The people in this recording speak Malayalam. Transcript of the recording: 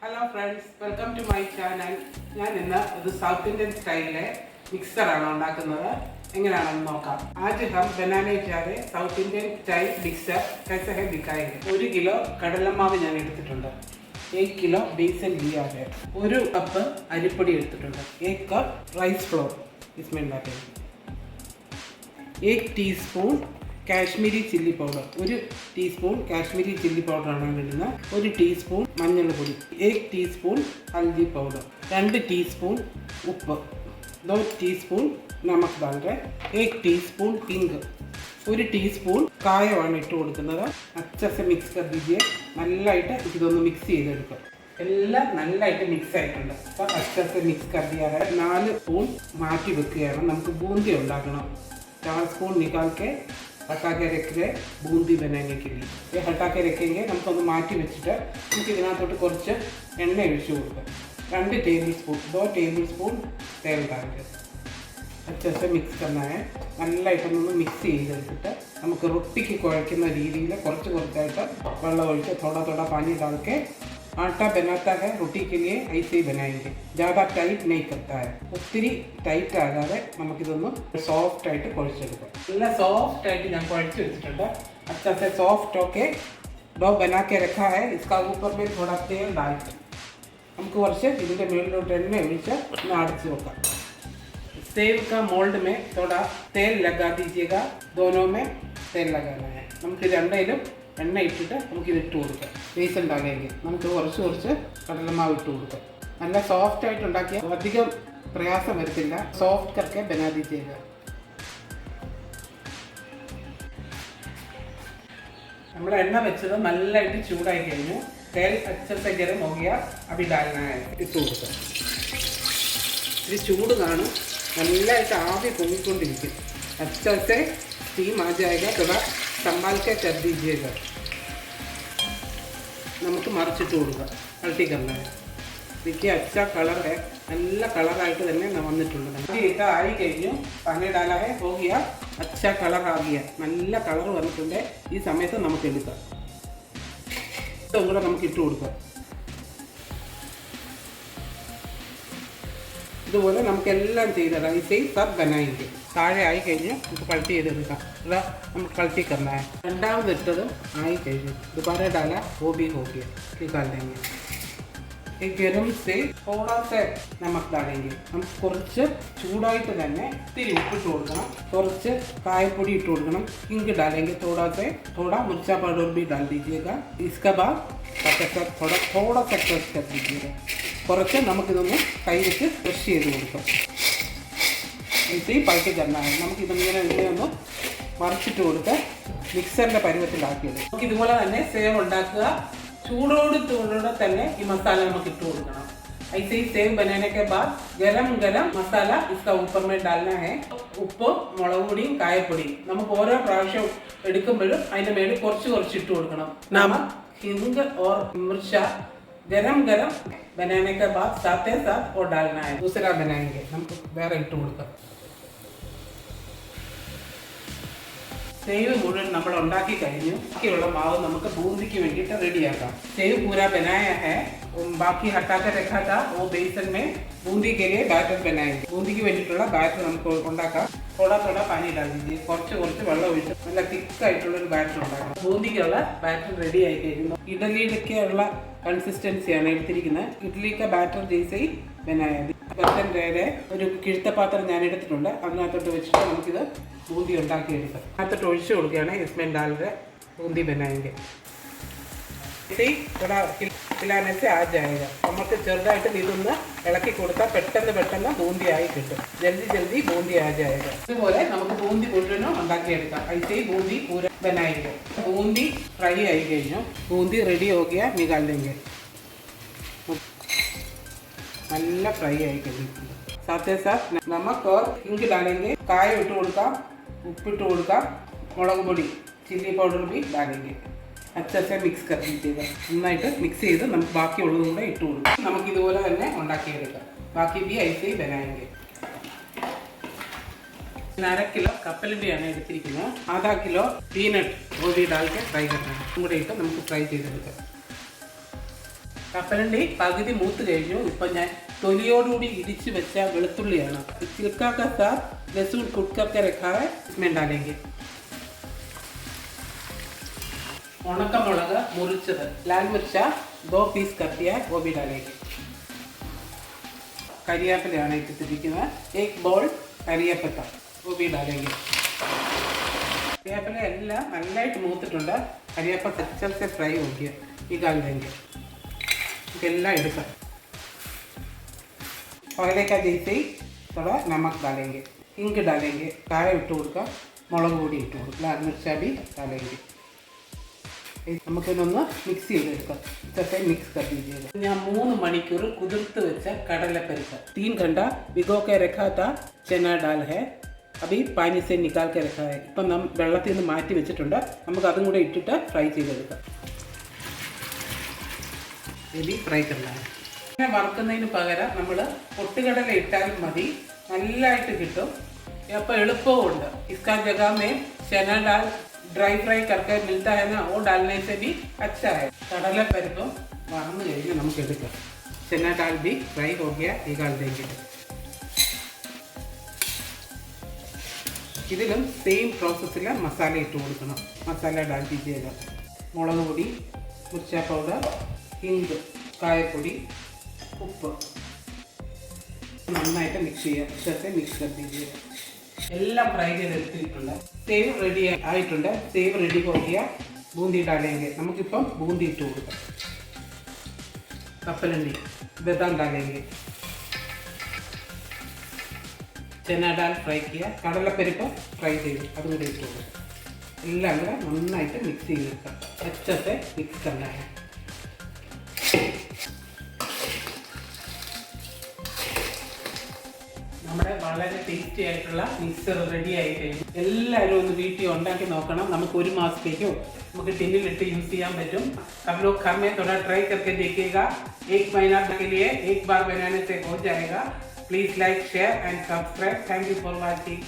Hello friends, welcome to my channel. ഞാൻ ഇന്ന് ഒരു സൗത്ത് ഇന്ത്യൻ സ്റ്റൈലിലെ മിക്സറാണ് ഉണ്ടാക്കുന്നത്. എങ്ങനെയാണെന്ന് നോക്കാം. ആദ്യം ഹം ബനാനെ ചാരെ സൗത്ത് ഇന്ത്യൻ സ്റ്റൈൽ മിക്സർ कैसे है दिखाएंगे. 1 കിലോ കടലമാവ് ഞാൻ എടുത്തിട്ടുണ്ട്. 1 കിലോ ബേസൻ लिया है. 1 കപ്പ് അരിപ്പൊടി എടുത്തിട്ടുണ്ട്. 1 കപ്പ് റൈസ് ഫ്ലോർ इसमें डालेंगे. 1 teaspoon Kashmiri chilli powder, 1 teaspoon Kashmiri chilli പൗഡറാണ് ഇടുന്നത്. 1 ടീസ്പൂൺ മഞ്ഞൾപ്പൊടി, 1 ടീസ്പൂൺ ഹൽദി പൗഡർ, 2 ടീസ്പൂൺ ഉപ്പ്, 2 ടീസ്പൂൺ നമക് डाल रहे, 1 ടീസ്പൂൺ ഹിംഗ്, 1 ടീസ്പൂൺ കായമാണ് ഇട്ട് കൊടുക്കുന്നത്. അച്ചസെ മിക്സ് कर दीजिए. നല്ലതായിട്ട് ഇതൊന്ന് മിക്സ് ചെയ്തെടുക്കുക. എല്ലാം നല്ലതായിട്ട് മിക്സ് ആയിട്ടുണ്ട്. അപ്പോൾ അച്ചസെ മിക്സ് कर दिया है. 4 സ്പൂൺ മാറ്റി വെക്കുകയാണ്. നമുക്ക് ബൂന്തി ഉണ്ടാക്കണം. 4 സ്പൂൺ निकाल के हटा के रख रहे बूंदी बनाने के लिए. ये हटा के रखेंगे. നമുക്കൊന്ന് മാറ്റി വെച്ചിട്ട് നമുക്ക് ഇതിനകത്തോട്ട് കുറച്ച് എണ്ണ ഒഴിച്ചു കൊടുക്കാം. 2 ടേബിൾ സ്പൂൺ 2 ടേബിൾ സ്പൂൺ तेल डाल के अच्छे से मिक्स करना है. നല്ലതായിട്ടൊന്ന് മിക്സ് ചെയ്തെടുത്തിട്ട് നമുക്ക് റൊട്ടിക്ക് കുഴയ്ക്കുന്ന രീതിയിൽ കുറച്ച് കുറച്ചായിട്ട് വെള്ളം ഒഴിച്ച് थोड़ा थोड़ा पानी डाल के आटा बनाता है. रोटी के लिए ऐसे ही बनाएंगे. ज़्यादा टाइट नहीं करता है. ഒത്തിരി ടൈറ്റ് ആകാതെ നമുക്കിതൊന്ന് സോഫ്റ്റ് ആയിട്ട് കുഴച്ചെടുക്കാം. നല്ല സോഫ്റ്റ് ആയിട്ട് ഞാൻ കുഴച്ച് വെച്ചിട്ടുണ്ട്. अच्छा से सॉफ्ट होके डो बना के रखा है. इसका ऊपर में थोड़ा तेल डाल के നമുക്ക് കുറച്ച് ഇതിൻ്റെ മുകളിലോട്ട് എണ്ണ ഒഴിച്ച് ഒന്ന് അടച്ച് വെക്കാം. सेव का मोल्ड में थोड़ा तेल लगा दीजिएगा. दोनों में तेल लगाना है. നമുക്ക് രണ്ടിലും എണ്ണ ഇട്ടിട്ട് നമുക്കിത് ഇട്ട് കൊടുക്കാം. ബേസ് ഉണ്ടാക്കിയെങ്കിൽ നമുക്ക് കുറച്ച് കടലമാവ് ഇട്ട് കൊടുക്കാം. നല്ല സോഫ്റ്റ് ആയിട്ട് ഉണ്ടാക്കിയാൽ അധികം പ്രയാസം വരത്തില്ല. സോഫ്റ്റ് കറക്കെ ബനാ ദീജിയേഗാ. നമ്മുടെ എണ്ണ വെച്ചത് നല്ലതായിട്ട് ചൂടായി കഴിഞ്ഞു. तेल अच्छे से गरम हो गया. अभी डालना है. ഇട്ട് കൊടുക്കാം. ഇത് ചൂട് കാണും. നല്ലതായിട്ട് ആവി പൊങ്ങിക്കൊണ്ടിരിക്കും. अच्छे से स्टीम आ जाएगा. थोड़ा संभाल के कर दीजिएगा. നമുക്ക് മറിച്ചിട്ട് കൊടുക്കാം. പൾട്ടി करना है. देखिए अच्छा कलर है. നല്ല കളറായിട്ട് തന്നെ വന്നിട്ടുണ്ട്. ഇത് ആയി കഴിഞ്ഞു. പാനി डाला है. हो गया. अच्छा कलर आ गया. നല്ല കളർ വന്നിട്ടുണ്ട്. ഈ സമയത്ത് നമുക്ക് എടുക്കാം. ഇതും കൂടെ നമുക്ക് ഇട്ട് കൊടുക്കാം. ഇതുപോലെ നമുക്കെല്ലാം ചെയ്തതാണ്. ഈ സബ് ബനായെങ്കിൽ താഴെ ആയി കഴിഞ്ഞ് നമുക്ക് പൾട്ടി ചെയ്തെടുക്കാം. ഇവിടെ നമുക്ക് പൾട്ടി करना है. രണ്ടാമത് ഇട്ടതും ആയി കഴിഞ്ഞു. दोबारा डाला वो भी हो गया. निकाल देंगे. एक गरम से थोड़ा सा नमक डालेंगे. നമുക്ക് കുറച്ച് ചൂടായിട്ട് തന്നെ ഇത്തിരി ഉപ്പിട്ട് കൊടുക്കണം. കുറച്ച് കായപ്പൊടി ഇട്ട് കൊടുക്കണം. ഹിംഗ് डालेंगे. थोड़ा मिर्चा पाउडर भी डाल दीजिएगा. इसके बाद थोड़ा सा क्रश कर दीजिएगा. കുറച്ച് നമുക്കിതൊന്ന് കൈ വെച്ച് ക്രഷ് ചെയ്ത് കൊടുക്കാം. ഈ പൾട്ടി करना है. നമുക്കിതിങ്ങനെ ഒന്ന് മറിച്ചിട്ട് കൊടുത്ത് മിക്സറിൻ്റെ പരുവത്തിലാക്കിയത്. നമുക്ക് ഇതുപോലെ തന്നെ സേവ് ഉണ്ടാക്കുക. ചൂടോടെ തന്നെ ഈ മസാല നമുക്ക് ഇട്ട് കൊടുക്കണം. ऐसे ही सेव बनाने के बाद गरम मसाला इसका ऊपर में डालना है. ഉപ്പ്, മുളക് പൊടിയും കായപ്പൊടിയും നമുക്ക് ഓരോ പ്രാവശ്യം എടുക്കുമ്പോഴും അതിൻ്റെ മേളിൽ കുറച്ച് ഇട്ട് കൊടുക്കണം. നമക്, ഹിംഗ് और मिर्चा गरम बनाने के बाद साथ ही साथ और डालना है. दूसरा बनाएंगे. നമുക്ക് വേറെ ഇട്ട് കൊടുക്കാം. सेव മുഴുവൻ നമ്മൾ ഉണ്ടാക്കി കഴിഞ്ഞു. ബാക്കിയുള്ള മാവ് നമുക്ക് ബൂന്തിക്ക് വേണ്ടിയിട്ട് റെഡിയാക്കാം. सेव पूरा बनाया है. बाकी हटा कर रखा था वो बेसन में बूंदी के लिए बैटर बनाएंगे. ബൂന്തിക്ക് വേണ്ടിയിട്ടുള്ള ബാറ്റർ നമുക്ക് ഉണ്ടാക്കാം. थोड़ा पानी डाल दीजिए. കുറച്ച് വെള്ളം ഒഴിച്ച് നല്ല തിക്കായിട്ടുള്ളൊരു ബാറ്റർ ഉണ്ടാക്കാം. ബൂന്തിക്കുള്ള ബാറ്റർ റെഡി ആയി കഴിഞ്ഞു. ഇഡലിയിലൊക്കെയുള്ള കൺസിസ്റ്റൻസിയാണ് എടുത്തിരിക്കുന്നത്. ഇഡ്ഡലിക്ക് ബാറ്റർ ജैसे ही बनाया. ബർത്തൻ വേറെ ഒരു കിഴുത്ത പാത്രം ഞാൻ എടുത്തിട്ടുണ്ട്. അതിനകത്തോട്ട് വെച്ചിട്ട് നമുക്കിത് ബൂന്തി ഉണ്ടാക്കിയെടുക്കാം. അതിനകത്തോട്ട് ഒഴിച്ചു കൊടുക്കുകയാണ്. इसमें डाल रहे बूंदी बनाएंगे. इसे थोड़ा खिलाने से आ जाएगा. നമുക്ക് ചെറുതായിട്ട് ഇതൊന്ന് ഇളക്കി കൊടുത്താൽ പെട്ടെന്ന് ബൂന്തി ആയി കിട്ടും. ജൽദി ബൂന്തി ആ जाएगा. ഇതുപോലെ നമുക്ക് ബൂന്തി മുഴുവനും ഉണ്ടാക്കിയെടുക്കാം. ऐसे ही बूंदी पूरा बनाएंगे. बूंदी ഫ്രൈ ആയി കഴിഞ്ഞു. बूंदी रेडी हो गया. निकाल लेंगे. നല്ല ഫ്രൈ ആയി കഴിഞ്ഞിട്ടുണ്ട്. साथ ही साथ नमक और हिंग डालेंगे. കായം ഇട്ട് കൊടുക്കാം. ഉപ്പിട്ട് കൊടുക്കാം. മുളക് പൊടി ചില്ലി പൗഡർ भी डालेंगे. अच्छे से मिक्स कर दीजिएगा. നന്നായിട്ട് മിക്സ് ചെയ്ത് നമുക്ക് ബാക്കിയുള്ളതും കൂടെ ഇട്ട് കൊടുക്കാം. നമുക്ക് ഇതുപോലെ തന്നെ ഉണ്ടാക്കിയെടുക്കാം. ബാക്കി भी ऐसे ही बनाएंगे. 1/2 കിലോ കപ്പലണ്ടിയാണ് എടുത്തിരിക്കുന്നത്. आधा किलो पीनट वो भी डाल के फ्राई करना है. കൂടെ ഇട്ട് നമുക്ക് ഫ്രൈ ചെയ്തെടുക്കാം. കപ്പലണ്ടി പകുതി മൂത്ത് കഴിഞ്ഞു. ഇപ്പം ഞാൻ തൊലിയോടുകൂടി ഇടിച്ച് വെച്ച വെളുത്തുള്ളിയാണ്. छिलका का साथ लहसुन कूट करके रखा है, इसमें डालेंगे. उणकमुളക് മുറിച്ചത്, लाल मिर्चा 2 पीस कर दिया, वो भी डालेंगे. കരിയാപ്പിലയാണ് ഇട്ടിരിക്കുന്നത്. 1 ബോൾ കരിയാപ്പത്ത, वो भी डालेंगे. കരിയാപ്പില എല്ലാം നല്ലതായിട്ട് മൂത്തിട്ടുണ്ട്. കരിയാപ്പ अच्छे से फ्राई हो गया, ये डाल देंगे. इതെല്ലാം എടുക്കാം. पहले का जैसे ही थोड़ा नमक डालेंगे, हिंग डालेंगे, काया इट കൊടുക്കുക, മുളക് പൊടി ഇട്ട് കൊടുക്കുക, लाल मिर्चा भी डालेंगे. നമുക്കിതൊന്ന് മിക്സ് ചെയ്തെടുക്കാം. ഇതൊക്കെ മിക്സ് कर दीजिएगा. ഞാൻ 3 മണിക്കൂർ കുതിർത്ത് വെച്ച കടലപ്പരിപ്പ് 3 घंटा भिगो के रखा था चना दाल है, अभी पानी से निकाल के रखा है. ഇപ്പം വെള്ളത്തിൽ നിന്ന് മാറ്റി വെച്ചിട്ടുണ്ട്. നമുക്ക് അതും കൂടെ ഇട്ടിട്ട് ഫ്രൈ ചെയ്തെടുക്കാം. ഇത് ഫ്രൈ करना है. ഇങ്ങനെ വറുക്കുന്നതിന് പകരം നമ്മൾ പൊട്ടുകടല ഇട്ടാലും മതി, നല്ലതായിട്ട് കിട്ടും. അപ്പോൾ എളുപ്പമുണ്ട്. इसका जगह में चना दाल ड्राई फ्राई करके मिलता है ना, वो डालने से भी अच्छा है. കടലപ്പരിപ്പും വറന്ന് കഴിഞ്ഞ് നമുക്ക് എടുക്കാം. चना दाल भी फ्राई हो गया, निकाल देंगे. ഇതിലും സെയിം പ്രോസസ്സിൽ മസാല ഇട്ട് കൊടുക്കണം. മസാല डाल दीजिएगा. മുളക് പൊടി, മിർച്ച പൗഡർ, ഹിംഗ്, കായപ്പൊടി, ഉപ്പ് നന്നായിട്ട് മിക്സ് ചെയ്യുക. ഇതൊക്കെ മിക്സ് कर दीजिए. എല്ലാം ഫ്രൈ ചെയ്തെടുത്തിട്ടുണ്ട്. സേവ് റെഡി ആയിട്ടുണ്ട്. സേവ് റെഡി हो गया. बूंदी डालेंगे. നമുക്കിപ്പം ബൂന്തി ഇട്ട് കൊടുക്കാം. കപ്പലണ്ടി, ബദാം डालेंगे. चना दाल ഫ്രൈ ചെയ്യുക. കടലപ്പരിപ്പ് ഫ്രൈ ചെയ്ത് അതും കൂടി ഇട്ട് കൊടുക്കുക. എല്ലാം കൂടെ നന്നായിട്ട് മിക്സ് ചെയ്തെടുക്കാം. अच्छे से मिक्स करना है. നമ്മുടെ വളരെ ടേസ്റ്റി ആയിട്ടുള്ള മിക്സർ റെഡി ആയി കഴിഞ്ഞു. എല്ലാവരും ഒന്ന് വീട്ടിൽ ഉണ്ടാക്കി നോക്കണം. നമുക്ക് 1 മാസത്തേക്കോ നമുക്ക് ടിന്നിലിട്ട് യൂസ് ചെയ്യാൻ പറ്റും. आप लोग घर में थोड़ा ट्राई करके देखिएगा. 1 महीना के लिए एक बार बनाने से हो जाएगा. Please like, share and subscribe. Thank you for watching.